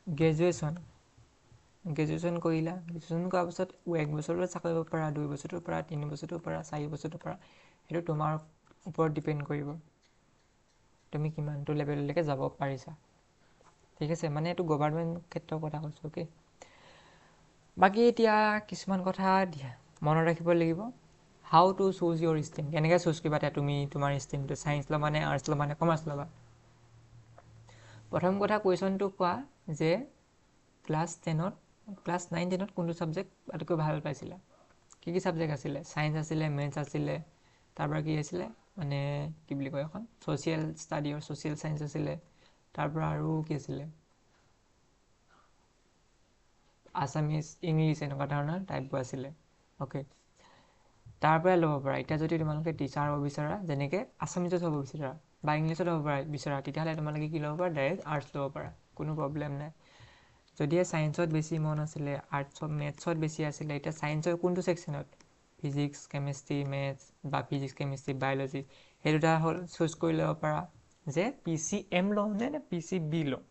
গ্ৰেজুৱেশ্যন কৰিলা, গ্ৰেজুৱেশ্যন কৰাৰ পাছত 1 বছৰতো চাকৰি কৰিব পাৰা, 2 বছৰতো পাৰা, 3 বছৰতো পাৰা, 4 বছৰতো পাৰা। সেইটো তোমাৰ ওপৰত ডিপেণ্ড কৰিব তুমি কিমানটো লেভেললৈকে যাব পাৰিছা। ঠিক আছে, মানে এইটো গভৰ্ণমেণ্ট ক্ষেত্ৰৰ কথা কৈছোঁ। অ'কে, বাকী এতিয়া কিছুমান কথা মনত ৰাখিব লাগিব। How to choose your stream, কেনেকৈ চুজ কৰিবা এতিয়া তুমি তোমাৰ ষ্ট্ৰীমটো, ছায়েন্স ল'বা নে আৰ্টছ ল'বা নে কমাৰ্চ ল'বা। প্ৰথম কথা কুৱেশ্যনটো কোৱা যে ক্লাছ 9, 10ত কোনটো ছাবজেক্ট আটাইতকৈ ভাল পাইছিলা? কি কি ছাবজেক্ট আছিলে? ছায়েন্স আছিলে, মেথছ আছিলে, তাৰপৰা কি আছিলে মানে কি বুলি কয় এখন ছ'চিয়েল ষ্টাডি আৰু ছ'চিয়েল ছায়েন্স আছিলে, তাৰপৰা আৰু কি আছিলে আছামিজ, ইংলিছ, এনেকুৱা ধৰণৰ টাইপবোৰ আছিলে। অ'কে, তাৰ পৰাই ল'ব পাৰা। এতিয়া যদি তোমালোকে টিচাৰ হ'ব বিচাৰা, যেনেকৈ আছামিজত হ'ব বিচাৰা বা ইংলিছত হ'ব বিচাৰা, তেতিয়াহ'লে তোমালোকে কি ল'ব পাৰা? ডাইৰেক্ট আৰ্টছ ল'ব পাৰা, কোনো প্ৰব্লেম নাই। যদিহে ছায়েন্সত বেছি মন আছিলে, মেথছত বেছি আছিলে, এতিয়া ছায়েন্সৰ কোনটো ছেকশ্যনত? ফিজিক্স, কেমেষ্ট্ৰি, মেথছ বা ফিজিক্স, কেমেষ্ট্ৰি, বায়'লজি, সেই দুটা হ'ল চুজ কৰি ল'ব পাৰা যে PCM লওঁ নে PCB লওঁ।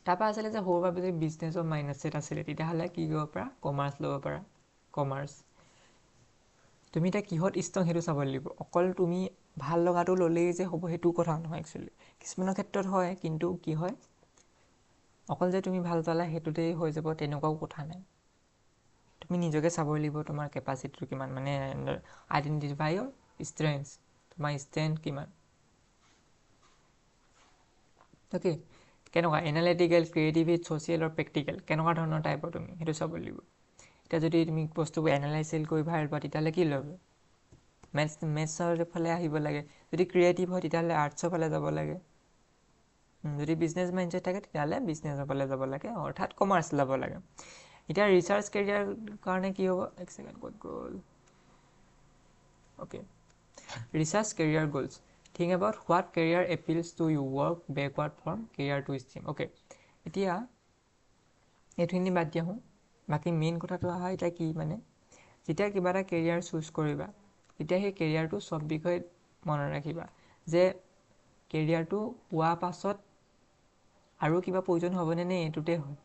তাৰপৰা আছিলে যে সৰুৰ পৰা যদি বিজনেছৰ মাইণ্ডছেট আছিলে, তেতিয়াহ'লে কি কৰিব পাৰা? কমাৰ্চ ল'ব পাৰা। কমাৰ্চ তুমি এতিয়া কিহত ষ্ট্ৰং সেইটো চাব লাগিব। অকল তুমি ভাল লগাটো ল'লেই যে হ'ব সেইটো কথা নহয়। একচুৱেলি কিছুমানৰ ক্ষেত্ৰত হয়, কিন্তু কি হয় অকল যে তুমি ভাল পালা সেইটোতেই হৈ যাব তেনেকুৱাও কথা নাই। তুমি নিজকে চাব লাগিব, তোমাৰ কেপাচিটিটো কিমান, মানে আইডেণ্টিফাই ইয়ৰ ষ্ট্ৰেংথ, তোমাৰ ষ্ট্ৰেংথ কিমান। অ'কে, কেনেকুৱা এনালিটিকেল, ক্ৰিয়েটিভ, ছ'চিয়েল আৰু প্ৰেক্টিকেল, কেনেকুৱা ধৰণৰ টাইপৰ তুমি সেইটো চাব লাগিব। এতিয়া যদি তুমি বস্তুবোৰ এনালাইচিছ কৰি ভাল পোৱা, তেতিয়াহ'লে কি ল'ব? মেথছৰ ফালে আহিব লাগে। যদি ক্ৰিয়েটিভ হয় তেতিয়াহ'লে আৰ্টছৰ ফালে যাব লাগে। যদি বিজনেছ মাইণ্ডছেট থাকে তেতিয়াহ'লে বিজনেছৰ ফালে যাব লাগে, অৰ্থাৎ কমাৰ্চ ল'ব লাগে। এতিয়া ৰিচাৰ্চ কেৰিয়াৰ কাৰণে কি হ'ব? এক ছেকেণ্ড, ক'ত গ'ল? Okay, research career goals, think about what career appeals to you, work backward from career to stream. Okay, এতিয়া এইখিনি বাদ দিয়া হওঁ। বাকী মেইন কথাটো অহা এতিয়া কি, মানে যেতিয়া কিবা এটা কেৰিয়াৰ চুজ কৰিবা, তেতিয়া সেই কেৰিয়াৰটো চব বিষয়ে মনত ৰাখিবা যে কেৰিয়াৰটো পোৱা পাছত আৰু কিবা প্ৰয়োজন হ'বনে নে এইটোতে হয়,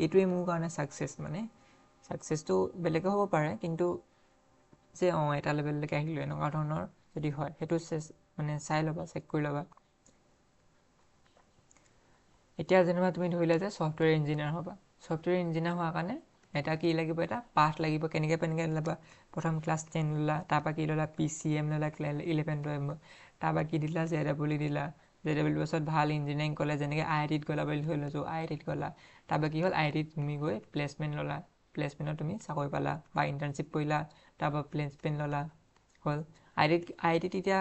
এইটোৱে মোৰ কাৰণে ছাকচেছ। মানে ছাকচেছটো বেলেগো হ'ব পাৰে, কিন্তু যে এটা লেভেললৈকে আহিলোঁ এনেকুৱা ধৰণৰ যদি হয়, সেইটো মানে চাই ল'বা, চেক কৰি ল'বা। এতিয়া যেনিবা তুমি ধৰিলা যে ছফ্টৱেৰ ইঞ্জিনিয়াৰ হ'বা। ছফ্টৱেৰ ইঞ্জিনিয়াৰ হোৱাৰ কাৰণে এটা কি লাগিব? এটা পাঠ লাগিব। কেনেকৈ ল'বা? প্ৰথম ক্লাছ 10 ল'লা, তাৰপৰা কি ল'লা? PCM ল'লা, 11, 12, তাৰপৰা কি দিলা? JEE দিলা। JEE পাছত ভাল ইঞ্জিনিয়াৰিং কলেজ, যেনেকৈ IITত গ'লা বুলি ধৰি লৈছোঁ, IITত গ'লা। তাৰপৰা কি হ'ল? IITত তুমি গৈ প্লেচমেণ্ট ল'লা, প্লেচমেণ্টত তুমি চাকৰি পালা বা ইণ্টাৰ্ণশ্বিপ কৰিলা, তাৰপৰা প্লেচমেণ্ট ল'লা, হ'ল। IITত এতিয়া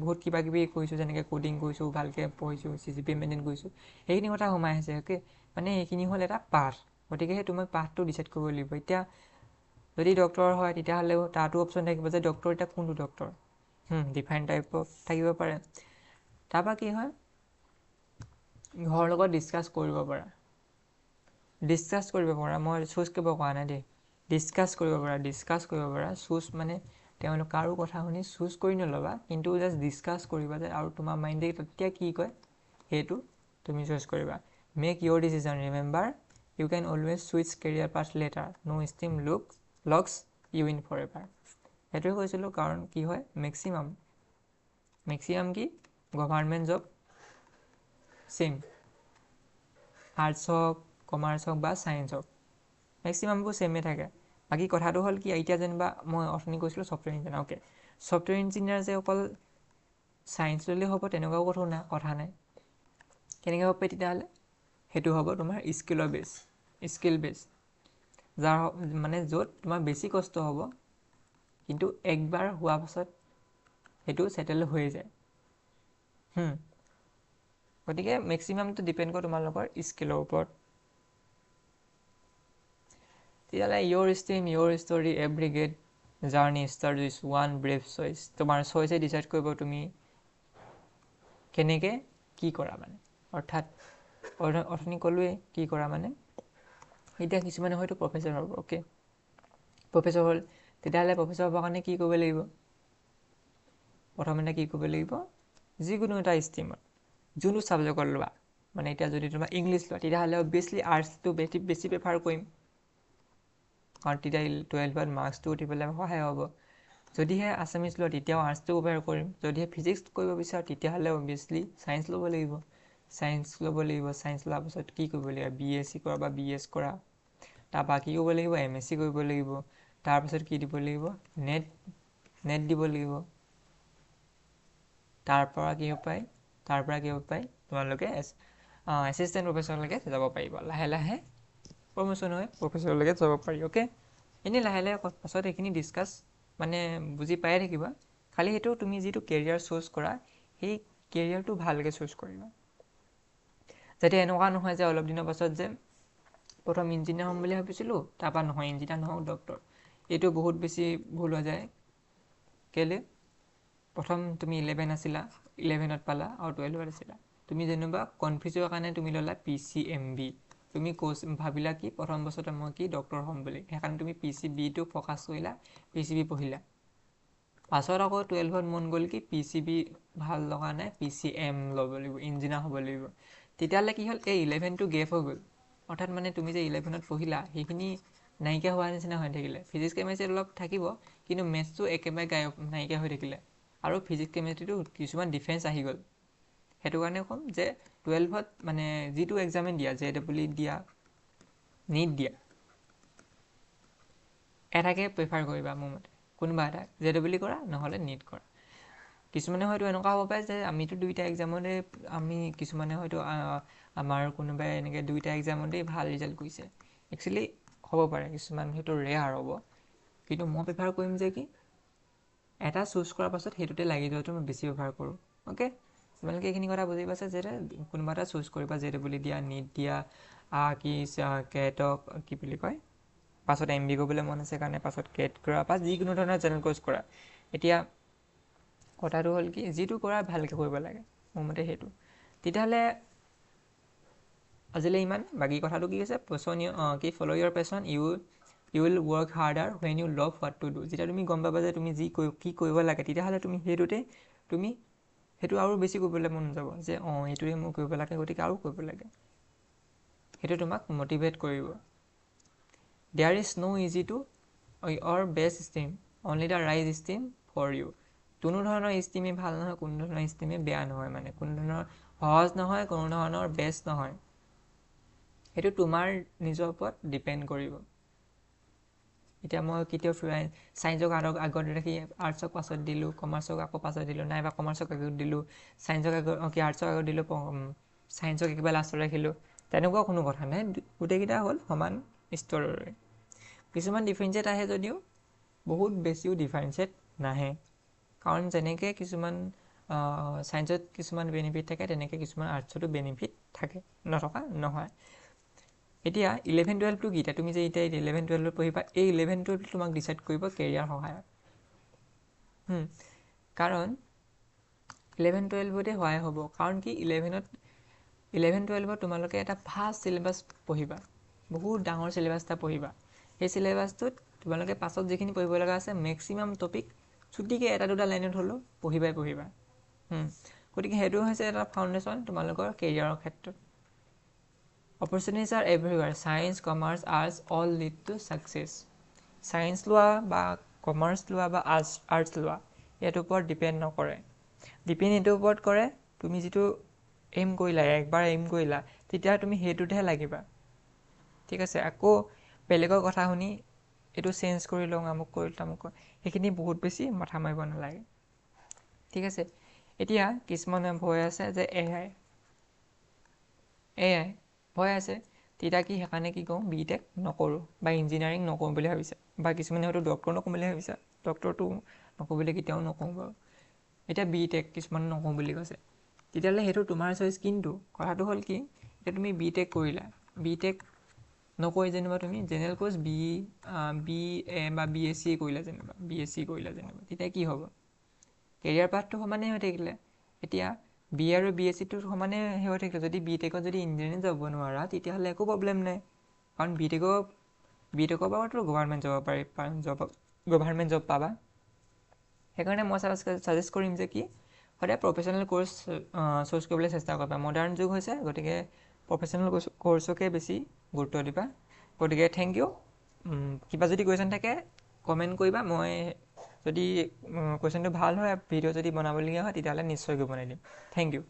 বহুত কিবা কিবি কৰিছোঁ, যেনেকৈ কোডিং কৰিছোঁ, ভালকৈ পঢ়িছোঁ, CGPA মেইনটেইন কৰিছোঁ, সেইখিনি কথা সোমাই আছে। অ'কে, মানে এইখিনি হ'ল এটা পাঠ। গতিকে সেই তুমি পাঠটো ডিচাইড কৰিব লাগিব। এতিয়া যদি ডক্টৰ হয় তেতিয়াহ'লেও তাতো অপশ্যন থাকিব যে ডক্টৰ এতিয়া কোনটো ডক্টৰ, ডিফাইন টাইপৰ থাকিব পাৰে। তাৰপৰা কি হয়? ঘৰৰ লগত ডিছকাছ কৰিব পাৰা। মই চুজ কৰিব কোৱা নাই দেই, ডিছকাছ কৰিব পাৰা। চুজ মানে তেওঁলোক কাৰো কথা শুনি চুজ কৰি নল'বা, কিন্তু জাষ্ট ডিছকাছ কৰিবা যে, আৰু তোমাৰ মাইণ্ডে তেতিয়া কি কয় সেইটো তুমি চুজ কৰিবা। Make your decision, remember you can always switch career path later, no' stream locks you in forever. সেইটোৱে কৈছিলোঁ, কাৰণ কি হয় মেক্সিমাম কি গভাৰ্ণমেণ্ট জব ছেইম, আৰ্টছ হওক, কমাৰ্চ হওক বা ছায়েন্স হওক, মেক্সিমামবোৰ ছেইমে থাকে। বাকী কথাটো হ'ল কি, এতিয়া যেনিবা মই অথনি কৈছিলোঁ software engineer. Okay, software engineer যে অকল ছায়েন্স ল'লেই হ'ব তেনেকুৱাও কথা নাই। কেনেকৈ হ'ব পাৰি তেতিয়াহ'লে? সেইটো হ'ব তোমাৰ স্কিল বেছ, যাৰ মানে য'ত তোমাৰ বেছি কষ্ট হ'ব, কিন্তু একবাৰ হোৱাৰ পাছত সেইটো ছেটেল হৈ যায়। গতিকে মেক্সিমামটো ডিপেণ্ড কৰে তোমালোকৰ স্কিলৰ ওপৰত। তেতিয়াহ'লে your stream, your story, every grade journey start with one brave choice. তোমাৰ চইচে ডিচাইড কৰিব তুমি কেনেকৈ কি কৰা মানে, অৰ্থাৎ অথনি ক'লোৱে কি কৰা মানে। এতিয়া কিছুমানে হয়তো প্ৰফেচৰ হ'ব, অ'কে প্ৰফেচৰ হ'ল, তেতিয়াহ'লে প্ৰফেচৰ হ'বৰ কাৰণে কি কৰিব লাগিব? প্ৰথমতে কি কৰিব লাগিব? যিকোনো এটা ষ্ট্ৰীমত যোনটো ছাবজেক্টত লোৱা, মানে এতিয়া যদি তোমাৰ ইংলিছ লোৱা তেতিয়াহ'লে অবভিয়াছলি আৰ্টছটো বেছি প্ৰেফাৰ কৰিম, কাৰণ তেতিয়া 12ত মাৰ্কছটো উঠিবলৈ সহায় হ'ব। যদিহে আছামিছ লোৱা তেতিয়াও আৰ্টছটো প্ৰিফাৰ কৰিম। যদিহে ফিজিক্স কৰিব বিচাৰোঁ তেতিয়াহ'লে অবভিয়াছলি ছায়েন্স ল'ব লাগিব। ছায়েন্স লোৱাৰ পাছত কি কৰিব লাগিব? BSc কৰা বা BS কৰা, তাৰপৰা কি কৰিব লাগিব? MSc কৰিব লাগিব। তাৰপাছত কি দিব লাগিব? নেট দিব লাগিব। তাৰপৰা কি হ'ব পায়? তোমালোকে এছিষ্টেণ্ট প্ৰফেচৰলৈকে যাব পাৰিব। লাহে লাহে প্ৰমোশ্যন হৈ প্ৰফেচৰলৈকে যাব পাৰি, অ'কে। এনেই লাহে লাহে পাছত এইখিনি ডিছকাছ মানে বুজি পায়ে থাকিবা। খালি সেইটো তুমি যিটো কেৰিয়াৰ চুজ কৰা সেই কেৰিয়াৰটো ভালকৈ চুজ কৰিবা, যাতে এনেকুৱা নহয় যে অলপ দিনৰ পাছত যে প্ৰথম ইঞ্জিনিয়াৰ হ'ম বুলি ভাবিছিলোঁ, তাৰপৰা নহয় ইঞ্জিনিয়াৰ নহওঁ ডক্টৰ। এইটো বহুত বেছি ভুল হৈ যায়। কেলৈ? প্ৰথম তুমি 11 আছিলা, 11ত পালা আৰু 12ত আছিলা। তুমি যেনিবা কনফিউজৰ কাৰণে তুমি ল'লা PCMB। তুমি ভাবিলা কি প্ৰথম বছৰতে মই কি ডক্টৰ হ'ম বুলি, সেইকাৰণে তুমি PCBটো ফ'কাছ কৰিলা, PCB পঢ়িলা। পাছত আকৌ 12ত মন গ'ল কি PCB ভাল লগা নাই, PCM ল'ব লাগিব, ইঞ্জিনিয়াৰ হ'ব লাগিব। তেতিয়াহ'লে কি হ'ল? এই 11টো গেপ হৈ গ'ল। অৰ্থাৎ মানে তুমি যে 11ত পঢ়িলা সেইখিনি নাইকিয়া হোৱাৰ নিচিনা হৈ থাকিলে। ফিজিক্স কেমেষ্ট্ৰি অলপ থাকিব, কিন্তু মেথছটো একেবাৰে নাইকিয়া হৈ থাকিলে। আৰু ফিজিক্স কেমেষ্ট্ৰিটো কিছুমান ডিফাৰেঞ্চ আহি গ'ল। সেইটো কাৰণে ক'ম যে 12ত মানে যিটো এক্সামে দিয়া, JEE দিয়া, NEET দিয়া, এটাকে প্ৰিফাৰ কৰিবা মোৰ মতে। কোনোবা এটা JEE কৰা নহ'লে NEET কৰা। কিছুমানে হয়তো এনেকুৱা হ'ব পাৰে যে আমিতো দুইটা এক্সামতে কিছুমানে হয়তো আমাৰ কোনোবাই এনেকৈ দুইটা এক্সামতেই ভাল ৰিজাল্ট কৰিছে। একচুৱেলি হ'ব পাৰে, কিছুমান সেইটো ৰেয়াৰ হ'ব। কিন্তু মই প্ৰিফাৰ কৰিম যে কি এটা চুজ কৰাৰ পাছত সেইটোতে লাগি যোৱাটো মই বেছি প্ৰিফাৰ কৰোঁ, অ'কে। তোমালোকে এইখিনি কথা বুজি পাইছা যে কোনোবা এটা চুজ কৰিবা, JEE দিয়া, NEET দিয়া, কেটক কি বুলি কয়, পাছত MB কৰিবলৈ মন আছে কাৰণে পাছত কেট কৰা বা যিকোনো ধৰণৰ জেনেৰেল কোৰ্চ কৰা। এতিয়া কথাটো হ'ল কি যিটো কৰা ভালকৈ কৰিব লাগে, মোৰ মতে সেইটো। তেতিয়াহ'লে আজিলৈ ইমান। বাকী কথাটো কি হৈছে? Follow' your passion, you will work harder when you love what to do. যেতিয়া তুমি গম পাবা যে তুমি কি কৰিব লাগে, তেতিয়াহ'লে তুমি সেইটো আৰু বেছি কৰিবলৈ মন যাব যে এইটোৱে মোৰ কৰিব লাগে, গতিকে আৰু কৰিব লাগে। সেইটো তোমাক মটিভেট কৰিব। There is no' easy to or best stream, only the right stream for you. কোনো ধৰণৰ ষ্ট্ৰীমেই ভাল নহয়, কোনো ধৰণৰ ষ্ট্ৰীমেই বেয়া নহয়, মানে কোনো ধৰণৰ সহজ নহয়, কোনো ধৰণৰ বেষ্ট নহয়। সেইটো তোমাৰ নিজৰ ওপৰত ডিপেণ্ড কৰিব। এতিয়া মই কেতিয়াও ছায়েন্সক আগত ৰাখি আৰ্টছক পাছত দিলোঁ, কমাৰ্চক আকৌ পাছত দিলোঁ, নাইবা কমাৰ্চক আগত দিলোঁ, আৰ্টছক আগত দিলোঁ, ছায়েন্সক একেবাৰে লাষ্টত ৰাখিলোঁ, তেনেকুৱা কোনো কথা নাই। গোটেইকেইটা হ'ল সমান স্তৰৰে। কিছুমান ডিফাৰেঞ্চিয়েট আহে যদিও বহুত বেছিও ডিফাৰেঞ্চিয়েট নাহে, কাৰণ যেনেকৈ কিছুমান ছায়েন্সত কিছুমান বেনিফিট থাকে, তেনেকৈ কিছুমান আৰ্টছতো বেনিফিট থাকে, নথকা নহয়। এতিয়া 11-12টো কি? তুমি যে এতিয়া 11-12 পঢ়িবা, এই 11-12 তোমাক ডিচাইড কৰিব কেৰিয়াৰ সহায়ত। কাৰণ 11-12তে সহায় হ'ব, কাৰণ কি 11-12ত তোমালোকে এটা ফাষ্ট চিলেবাছ পঢ়িবা, বহুত ডাঙৰ চিলেবাছ এটা পঢ়িবা। সেই চিলেবাছটোত তোমালোকে পাছত যিখিনি পঢ়িব লগা আছে মেক্সিমাম টপিক ছুটিকৈ এটা দুটা লাইনত হ'লেও পঢ়িবা। গতিকে সেইটো হৈছে এটা ফাউণ্ডেশ্যন তোমালোকৰ কেৰিয়াৰৰ ক্ষেত্ৰত। Opportunities are everywhere, science, commerce, arts all lead to success. Science লোৱা বা কমাৰ্চ লোৱা বা আৰ্টছ লোৱা ইয়াৰ ওপৰত ডিপেণ্ড নকৰে। ডিপেণ্ড এইটোৰ ওপৰত কৰে তুমি যিটো এইম কৰিলা, একবাৰ এইম কৰিলা, তেতিয়া তুমি সেইটোতহে লাগিবা, ঠিক আছে। আকৌ বেলেগৰ কথা শুনি এইটো চেঞ্জ কৰি লওঁ, আমুক কৰি তামুক কৰি, সেইখিনি বহুত বেছি মাথা মাৰিব নালাগে, ঠিক আছে। এতিয়া কিছুমানে ভয় আছে যে AI ভয় আছে, তেতিয়া কি সেইকাৰণে কি কওঁ BTech নকৰোঁ বা ইঞ্জিনিয়াৰিং নকৰোঁ বুলি ভাবিছে, বা কিছুমানে হয়তো ডক্টৰ নকৰোঁ বুলি ভাবিছে। ডক্টৰটো নকৰোঁ বুলি কেতিয়াও নকওঁ বাৰু। এতিয়া BTech কিছুমানে নকৰোঁ বুলি কৈছে, তেতিয়াহ'লে সেইটো তোমাৰ চইচ। কিন্তু কথাটো হ'ল কি, এতিয়া তুমি BTech কৰিলা, BTech নকৈ যেনিবা তুমি জেনেৰেল কোৰ্চ বি এ বা বি এছ চি কৰিলা যেনিবা তেতিয়া কি হ'ব কেৰিয়াৰ পাথটো সমানে হৈ থাকিলে এতিয়া বি আৰু বি এছ চিটো সমানে হৈ থাকিলে যদি বি টেকত যদি ইঞ্জিনিয়াৰিং যাব নোৱাৰা তেতিয়াহ'লে একো প্ৰব্লেম নাই কাৰণ বি টেকৰ পৰাতো গভাৰ্ণমেণ্ট জব পাবা সেইকাৰণে মই ছাজেষ্ট কৰিম যে কি সদায় প্ৰফেচনেল কোৰ্চ চুজ কৰিবলৈ চেষ্টা কৰিবা মডাৰ্ণ যুগ হৈছে গতিকে প্ৰফেচনেল কোৰ্চকে বেছি গুৰুত্ব দিবা গতিকে থেংক ইউ কিবা যদি কুৱেশ্যন থাকে কমেণ্ট কৰিবা মই যদি কুৱেশ্যনটো ভাল হয় ভিডিঅ' যদি বনাবলগীয়া হয় তেতিয়াহ'লে নিশ্চয়কৈ বনাই দিম থেংক ইউ